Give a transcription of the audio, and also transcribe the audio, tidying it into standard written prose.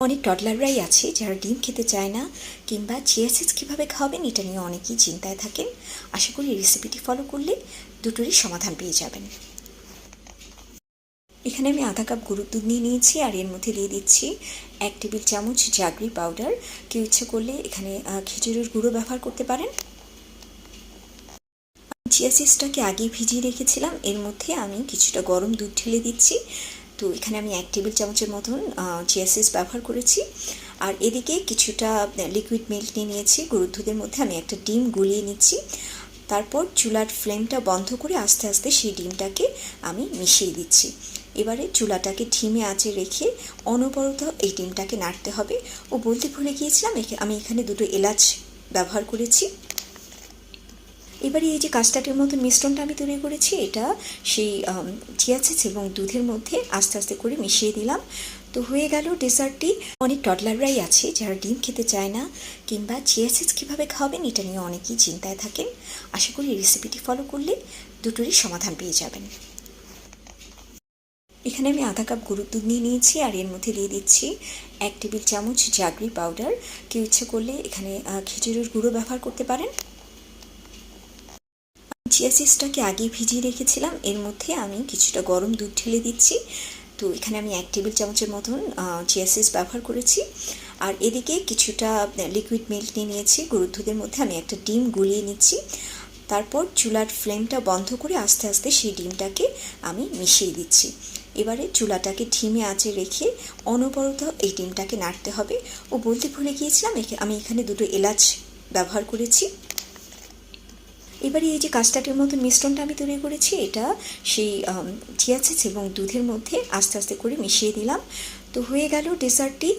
অনেক টডলাররাই আছে যারা ডিম খেতে চায় না কিংবা চিয়া সিডস কীভাবে খাওয়াবেন এটা নিয়ে অনেকেই চিন্তায় থাকেন। আশা করি এই রেসিপিটি ফলো করলে দুটোরই সমাধান পেয়ে যাবেন। এখানে আমি আধা কাপ গরুর দুধ নিয়ে নিয়েছি আর এর মধ্যে দিয়ে দিচ্ছি 1 টেবিল চামচ জাগরি পাউডার। কেউ ইচ্ছে করলে এখানে খেজুরের গুঁড়ো ব্যবহার করতে পারেন। চিয়া সিডসটাকে আগে ভিজিয়ে রেখেছিলাম, এর মধ্যে আমি কিছুটা গরম দুধ ঢেলে দিচ্ছি। তো এখানে আমি 1 টেবিল চামচের মতন চিয়া সিডস ব্যবহার করেছি। আর এদিকে কিছুটা লিকুইড মিল্ক নিয়ে নিয়েছি। গরুর দুধের মধ্যে আমি একটা ডিম গুলিয়ে নিচ্ছি। তারপর চুলার ফ্লেমটা বন্ধ করে আস্তে আস্তে সেই ডিমটাকে আমি মিশিয়ে দিচ্ছি। এবারে চুলাটাকে ধিমে আঁচে রেখে অনবরত এই ডিমটাকে নাড়তে হবে। ও বলতে ভুলে গিয়েছিলাম, আমি এখানে 2টো এলাচ ব্যবহার করেছি। এবারে এই যে কাস্টার্ডের মতন মিশ্রণটা আমি তৈরি করেছি, এটা সেই চিয়া সিডস এবং দুধের মধ্যে আস্তে আস্তে করে মিশিয়ে দিলাম। তো হয়ে গেল ডেজার্টটি। অনেক টডলাররাই আছে যারা ডিম খেতে চায় না কিংবা চিয়া সিডস কীভাবে খাওয়াবেন এটা নিয়ে অনেকেই চিন্তায় থাকেন। আশা করি এই রেসিপিটি ফলো করলে দুটোরই সমাধান পেয়ে যাবেন। এখানে আমি আধা কাপ গরুর দুধ নিয়ে নিয়েছি আর এর মধ্যে দিয়ে দিচ্ছি 1 টেবিল চামচ জাগরি পাউডার। কেউ ইচ্ছে করলে এখানে খেজুরের গুঁড়ো ব্যবহার করতে পারেন। চিয়া সিডসটাকে আগে ভিজিয়ে রেখেছিলাম, এর মধ্যে আমি কিছুটা গরম দুধ ঢেলে দিচ্ছি। তো এখানে আমি 1 টেবিল চামচের মতন চিয়া সিডস ব্যবহার করেছি। আর এদিকে কিছুটা লিকুইড মিল্ক নিয়ে নিয়েছি। গরুর দুধের মধ্যে আমি একটা ডিম গুলিয়ে নিচ্ছি। তারপর চুলার ফ্লেমটা বন্ধ করে আস্তে আস্তে সেই ডিমটাকে আমি মিশিয়ে দিচ্ছি। এবারে চুলাটাকে ধিমে আঁচে রেখে অনবরত এই ডিমটাকে নাড়তে হবে। ও বলতে ভুলে গিয়েছিলাম, আমি এখানে 2টো এলাচ ব্যবহার করেছি। এবারে এই যে কাস্টার্ডের মতন মিশ্রণটা আমি তৈরি করেছি, এটা সেই চিয়া সিডস এবং দুধের মধ্যে আস্তে আস্তে করে মিশিয়ে দিলাম। তো হয়ে গেল ডেজার্টটি।